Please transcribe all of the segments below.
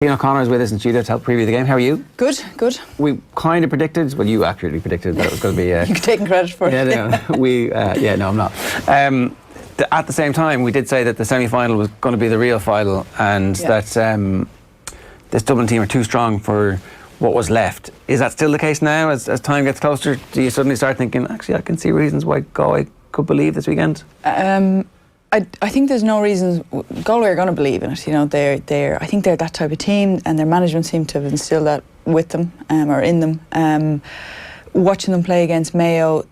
Cliodhna O'Connor is with us in studio to help preview the game. How are you? Good, good. We kind of predicted, well, you accurately predicted that it was going to be... You're taking credit for it. Yeah, no, I'm not. At the same time, we did say that the semi-final was going to be the real final, and that this Dublin team are too strong for what was left. Is that still the case now? As time gets closer, do you suddenly start thinking, actually, I can see reasons why Galway could believe this weekend? I think there's no reason Galway are going to believe in it. You know, I think they're that type of team, and their management seem to have instilled that with them or in them. Watching them play against Mayo,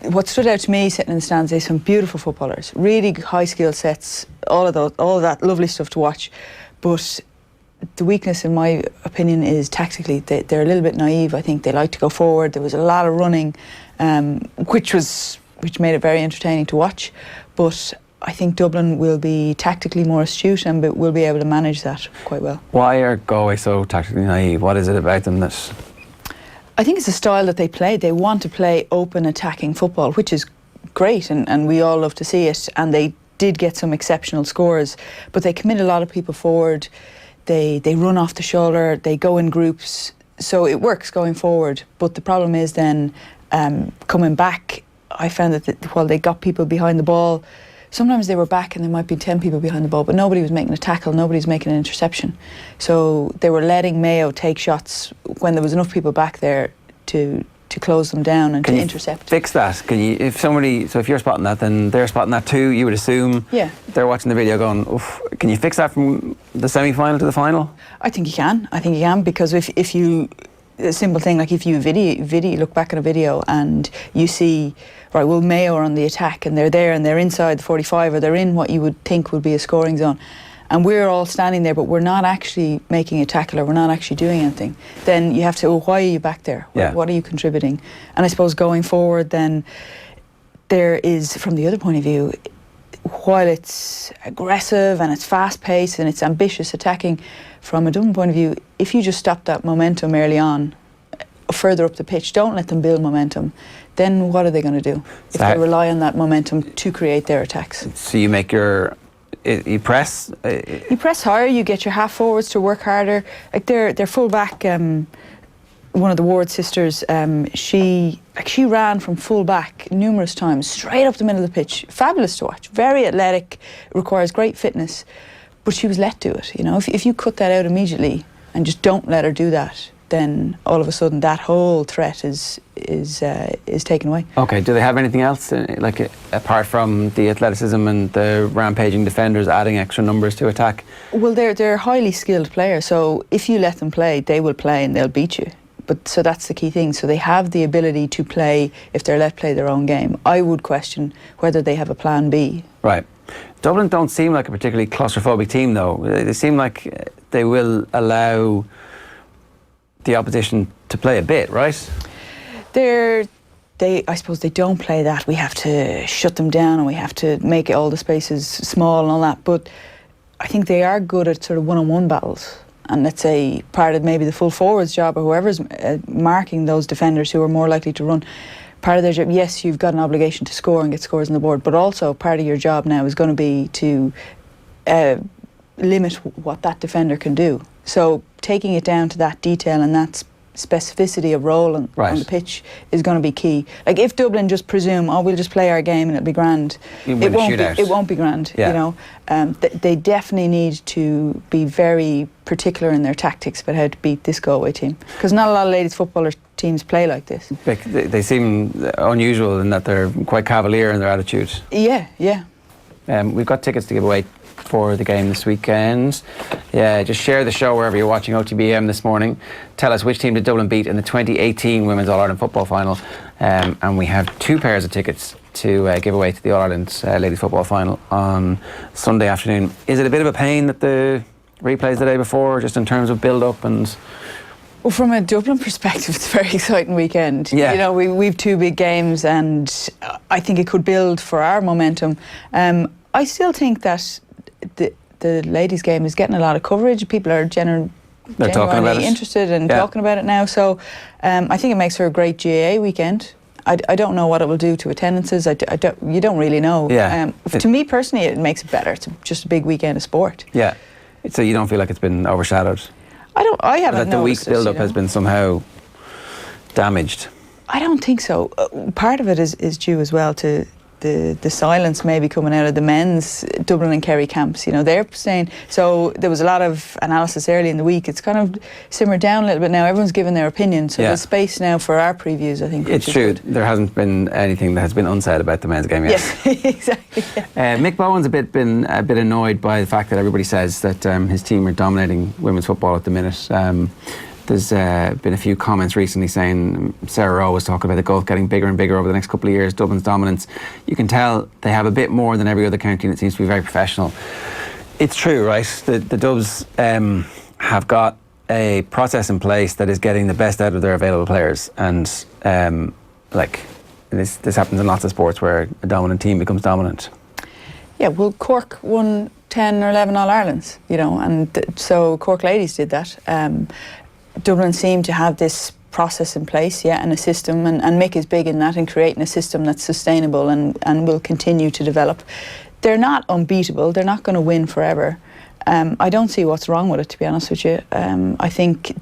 what stood out to me sitting in the stands, they've some beautiful footballers, really high skill sets, all of that lovely stuff to watch. But the weakness, in my opinion, is tactically they're a little bit naive. I think they like to go forward. There was a lot of running, which made it very entertaining to watch. But I think Dublin will be tactically more astute and will be able to manage that quite well. Why are Galway so tactically naive? What is it about them that... I think it's the style that they play. They want to play open, attacking football, which is great, and we all love to see it. And they did get some exceptional scores, but they commit a lot of people forward. They run off the shoulder. They go in groups, so it works going forward. But the problem is then coming back. I found that while they got people behind the ball, sometimes they were back and there might be 10 people behind the ball, but nobody was making a tackle, nobody's making an interception. So they were letting Mayo take shots when there was enough people back there to close them down and to intercept. Fix that? Can you, if you're spotting that, then they're spotting that too, you would assume. Yeah. They're watching the video going, oof, can you fix that from the semi-final to the final? I think you can, because if you... A simple thing, like if you look back at a video and you see, right, well, Mayo are on the attack and they're there and they're inside the 45, or they're in what you would think would be a scoring zone, and we're all standing there but we're not actually making a tackle or we're not actually doing anything, then you have to, why are you back there? Yeah. What are you contributing? And I suppose going forward then, there is, from the other point of view, while it's aggressive and it's fast-paced and it's ambitious attacking, from a Dublin point of view, if you just stop that momentum early on, further up the pitch, don't let them build momentum, then what are they going to do if they rely on that momentum to create their attacks? So you make you press? You press higher, you get your half-forwards to work harder. Like their full-back, one of the Ward sisters, she ran from full-back numerous times, straight up the middle of the pitch. Fabulous to watch, very athletic, requires great fitness. But she was let do it, you know. If you cut that out immediately and just don't let her do that, then all of a sudden that whole threat is taken away. Okay, do they have anything else, like apart from the athleticism and the rampaging defenders adding extra numbers to attack? Well, they're highly skilled players, so if you let them play, they will play and they'll beat you. But so that's the key thing. So they have the ability to play if they're let play their own game. I would question whether they have a plan B. Right. Dublin don't seem like a particularly claustrophobic team, though. They seem like they will allow the opposition to play a bit, right? I suppose they don't play that. We have to shut them down and we have to make all the spaces small and all that. But I think they are good at sort of one-on-one battles. And let's say part of maybe the full forwards job or whoever's marking those defenders who are more likely to run, part of their job, yes, you've got an obligation to score and get scores on the board, but also part of your job now is going to be to limit what that defender can do. So taking it down to that detail and that specificity of role on the pitch is going to be key. Like if Dublin just presume, oh, we'll just play our game and it'll be grand, it won't be grand. Yeah. You know, they definitely need to be very particular in their tactics about how to beat this Galway team, because not a lot of ladies footballer teams play like this. They seem unusual in that they're quite cavalier in their attitude. Yeah. We've got tickets to give away for the game this weekend. Yeah, just share the show wherever you're watching OTB AM this morning. Tell us which team did Dublin beat in the 2018 Women's All-Ireland Football Final. And we have 2 pairs of tickets to give away to the All-Ireland Ladies Football Final on Sunday afternoon. Is it a bit of a pain that the replays the day before, just in terms of build-up and... Well, from a Dublin perspective, it's a very exciting weekend. Yeah. You know, we've 2 big games and I think it could build for our momentum. I still think that the ladies' game is getting a lot of coverage. People are genuinely interested in talking about it now. So I think it makes for a great GAA weekend. I don't know what it will do to attendances. You don't really know. Yeah. To me personally, it makes it better. It's just a big weekend of sport. Yeah. So you don't feel like it's been overshadowed? I haven't that the weak noticed build-up has been somehow damaged. I don't think so. Part of it is due as well to the silence maybe coming out of the men's Dublin and Kerry camps. They're saying, so there was a lot of analysis early in the week. It's kind of simmered down a little bit now. Everyone's given their opinion, so there's space now for our previews, I think. It's true. There hasn't been anything that has been unsaid about the men's game yet. Yes, exactly. Mick Bowen's been a bit annoyed by the fact that everybody says that his team are dominating women's football at the minute. There's been a few comments recently saying Sarah Rowe was talking about the gulf getting bigger and bigger over the next couple of years, Dublin's dominance. You can tell they have a bit more than every other county, and it seems to be very professional. It's true, right? The Dubs have got a process in place that is getting the best out of their available players, and this happens in lots of sports where a dominant team becomes dominant. Yeah, well, Cork won 10 or 11 All-Irelands, and so Cork ladies did that. Dublin seem to have this process in place, and a system, and Mick is big in that, and creating a system that's sustainable and will continue to develop. They're not unbeatable, they're not going to win forever. I don't see what's wrong with it, to be honest with you. I think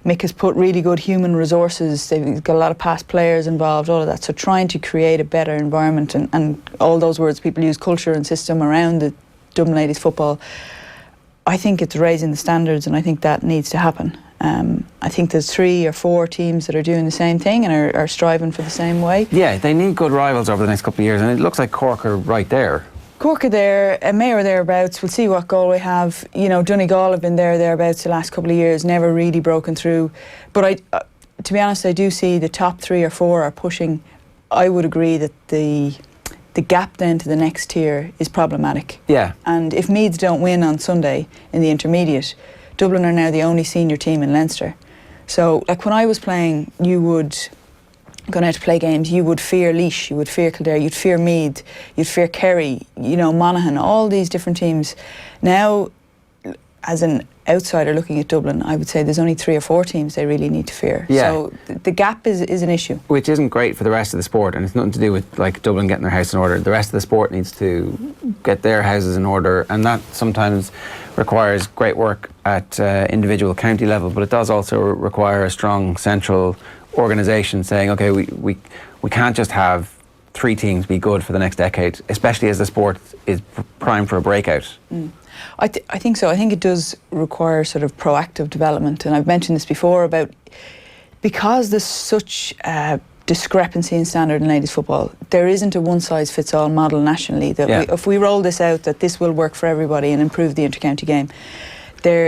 Mick has put really good human resources, they've got a lot of past players involved, all of that, so trying to create a better environment and all those words people use, culture and system, around the Dublin ladies football. I think it's raising the standards, and I think that needs to happen. I think there's 3 or 4 teams that are doing the same thing and are striving for the same way. Yeah, they need good rivals over the next couple of years, and it looks like Cork are right there. Cork are there, Mayo are thereabouts. We'll see what Galway have. Donegal have been thereabouts the last couple of years, never really broken through. But to be honest, I do see the top 3 or 4 are pushing. I would agree that the gap then to the next tier is problematic. Yeah. And if Meads don't win on Sunday in the intermediate, Dublin are now the only senior team in Leinster. So, when I was playing, going out to play games, you would fear Laois, you would fear Kildare, you'd fear Meath, you'd fear Kerry, Monaghan, all these different teams. Now, as an outsider looking at Dublin, I would say there's only 3 or 4 teams they really need to fear. Yeah. So the gap is an issue. Which isn't great for the rest of the sport, and it's nothing to do with Dublin getting their house in order. The rest of the sport needs to get their houses in order, and that sometimes requires great work at individual county level, but it does also require a strong central organisation saying, okay, we can't just have 3 teams be good for the next decade, especially as the sport is primed for a breakout. I think so. I think it does require sort of proactive development, and I've mentioned this before about, because there's such discrepancy in standard in ladies football, there isn't a one-size-fits-all model nationally that if we roll this out, that this will work for everybody and improve the inter-county game.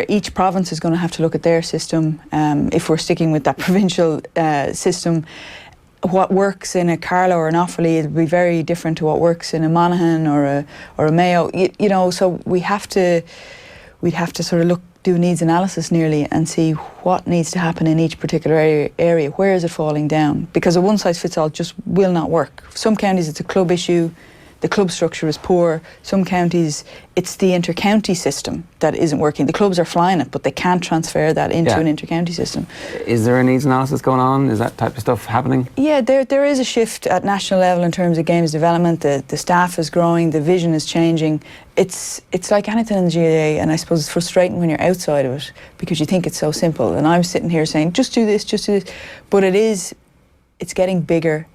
Each province is going to have to look at their system. If we're sticking with that provincial system, what works in a Carlow or an Offaly, it'll be very different to what works in a Monaghan or a Mayo. So we'd have to sort of do a needs analysis nearly and see what needs to happen in each particular area. Where is it falling down? Because a one-size-fits-all just will not work. Some counties it's a club issue. The club structure is poor. Some counties, it's the inter-county system that isn't working. The clubs are flying it, but they can't transfer that into an inter-county system. Is there a needs analysis going on? Is that type of stuff happening? Yeah, there is a shift at national level in terms of games development. The staff is growing, the vision is changing. It's like anything in the GAA, and I suppose it's frustrating when you're outside of it because you think it's so simple. And I'm sitting here saying, just do this. But it's getting bigger.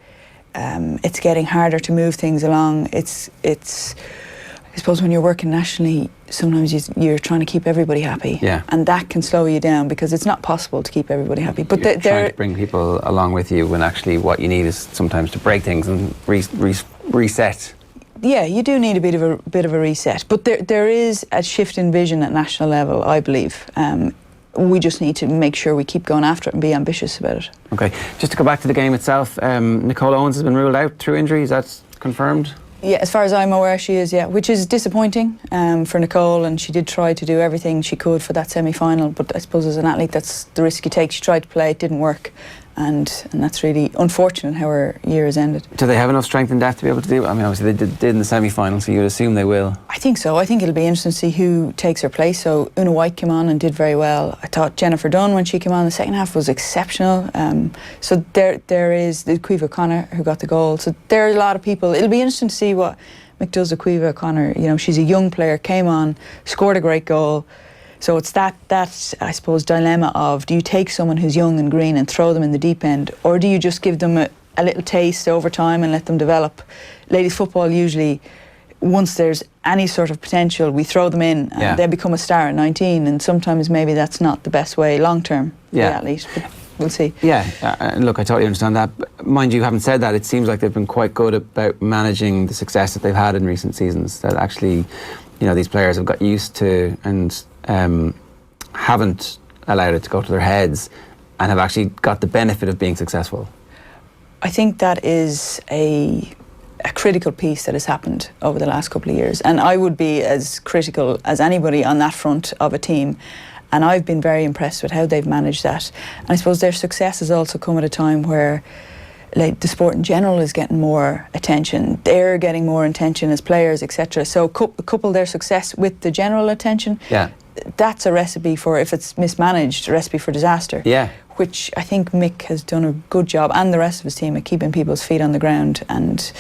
It's getting harder to move things along. It's. I suppose when you're working nationally, sometimes you're trying to keep everybody happy, and that can slow you down because it's not possible to keep everybody happy. But you're trying to bring people along with you when actually what you need is sometimes to break things and reset. Yeah, you do need a bit of a reset. But there is a shift in vision at national level, I believe. We just need to make sure we keep going after it and be ambitious about it. Okay, just to go back to the game itself, Nicole Owens has been ruled out through injury. Is that confirmed? Yeah, as far as I'm aware, she is, which is disappointing for Nicole, and she did try to do everything she could for that semi-final, but I suppose as an athlete that's the risk you take. She tried to play, it didn't work, and that's really unfortunate how her year has ended. Do they have enough strength and depth to be able to do it? I mean, obviously they did in the semi-final, so you'd assume they will. I think so. I think it'll be interesting to see who takes her place. So Una White came on and did very well. I thought Jennifer Dunn, when she came on in the second half, was exceptional. So there is the Cliodhna O'Connor who got the goal. So there are a lot of people. It'll be interesting to see what Mick does with Cliodhna O'Connor. She's a young player, came on, scored a great goal. So it's that I suppose dilemma of, do you take someone who's young and green and throw them in the deep end, or do you just give them a little taste over time and let them develop? Ladies football usually, once there's any sort of potential, we throw them in and they become a star at 19, and sometimes maybe that's not the best way long term for the athlete, but we'll see. Yeah, look, I totally understand that. Mind you, having said that, it seems like they've been quite good about managing the success that they've had in recent seasons, that actually, you know, these players have got used to and haven't allowed it to go to their heads and have actually got the benefit of being successful. I think that is a critical piece that has happened over the last couple of years, and I would be as critical as anybody on that front of a team, and I've been very impressed with how they've managed that. And I suppose their success has also come at a time where, like, the sport in general is getting more attention. They're getting more attention as players, etc. So couple their success with the general attention. That's a recipe for, if it's mismanaged, a recipe for disaster. Which I think Mick has done a good job, and the rest of his team, at keeping people's feet on the ground and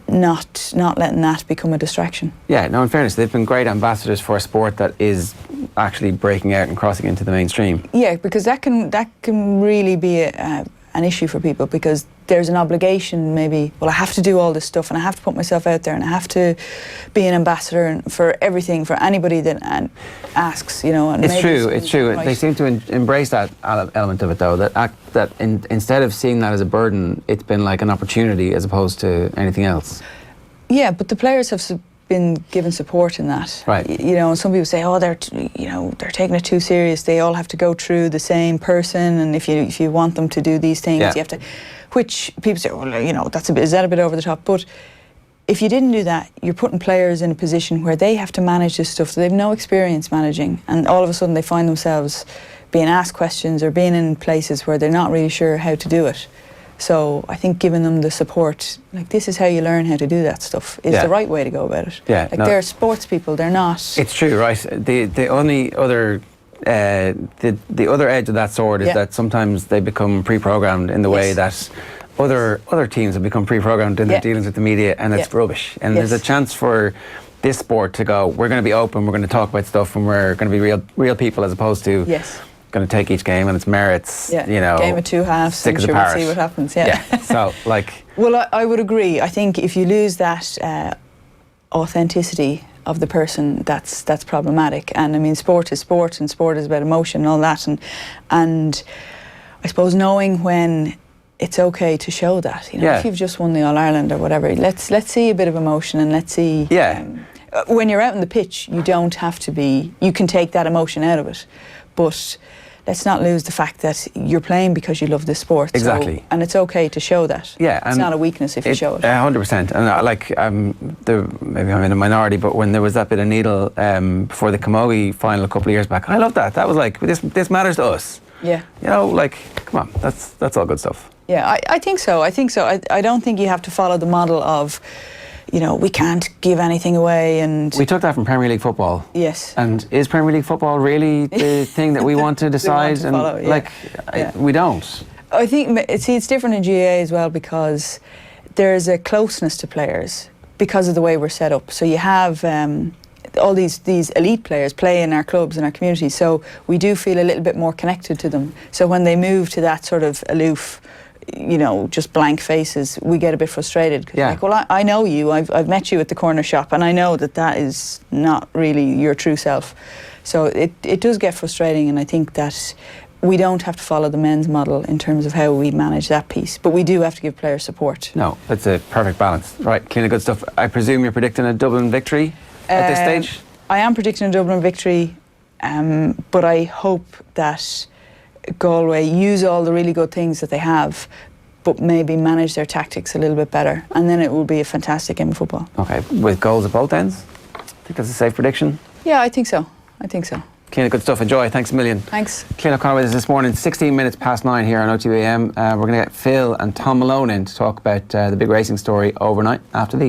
not letting that become a distraction. Yeah, no, in fairness, they've been great ambassadors for a sport that is actually breaking out and crossing into the mainstream. Yeah, because that can really be an issue for people, because there's an obligation, maybe, well, I have to do all this stuff and I have to put myself out there and I have to be an ambassador for everything, for anybody that asks, you know. And it's true. Right. They seem to embrace that element of it, though, that instead of seeing that as a burden, it's been like an opportunity as opposed to anything else. Yeah, but the players have been given support in that. Right. You know, some people say, oh, they're taking it too serious. They all have to go through the same person, and if you want them to do these things, you have to. Which people say, well, you know, is that a bit over the top? But if you didn't do that, you're putting players in a position where they have to manage this stuff that they've no experience managing, and all of a sudden they find themselves being asked questions or being in places where they're not really sure how to do it. So I think giving them the support, like, this is how you learn how to do that stuff, is the right way to go about it. Yeah, like, they're sports people, they're not. It's true, right? The only other the other edge of that sword is that sometimes they become pre-programmed in the way that other teams have become pre-programmed in their dealings with the media, and it's rubbish. And there's a chance for this sport to go, we're going to be open, we're going to talk about stuff, and we're going to be real people, as opposed to going to take each game and its merits, you know, game of two halves, and sure, we'll see what happens. So, like, well, I would agree. I think if you lose that authenticity of the person, that's problematic. And I mean, sport is sport, and sport is about emotion and all that, and I suppose knowing when it's okay to show that, you know, if you've just won the All-Ireland or whatever, let's see a bit of emotion, and let's see when you're out on the pitch, you don't have to be, you can take that emotion out of it, but let's not lose the fact that you're playing because you love this sport. Exactly. So, and it's okay to show that. It's not a weakness if you show it. 100%. And maybe I'm in a minority, but when there was that bit of needle before the Camogie final a couple of years back, I loved that. That was like, this matters to us. Yeah. You know, like, come on, that's all good stuff. Yeah, I think so. I don't think you have to follow the model of, you know, we can't give anything away. And we took that from Premier League football. Yes. And is Premier League football really the thing that we want to decide? We want to follow, we don't. I think, it's different in GAA as well, because there's a closeness to players because of the way we're set up. So you have all these elite players play in our clubs and our communities, so we do feel a little bit more connected to them. So when they move to that sort of aloof, you know, just blank faces, we get a bit frustrated, because like, well, I know you, I've met you at the corner shop, and I know that is not really your true self. So it does get frustrating, and I think that we don't have to follow the men's model in terms of how we manage that piece, but we do have to give players support. No, that's a perfect balance. Right, Cliodhna, good stuff. I presume you're predicting a Dublin victory at this stage? I am predicting a Dublin victory, but I hope that Galway use all the really good things that they have, but maybe manage their tactics a little bit better, and then it will be a fantastic game of football. Okay, with goals at both ends? I think that's a safe prediction. Yeah, I think so. Cliodhna, good stuff. Enjoy. Thanks a million. Thanks. Cliodhna O'Connor with us this morning, 16 minutes past 9 here on OTB AM. We're going to get Phil and Tom Malone in to talk about the big racing story overnight after these.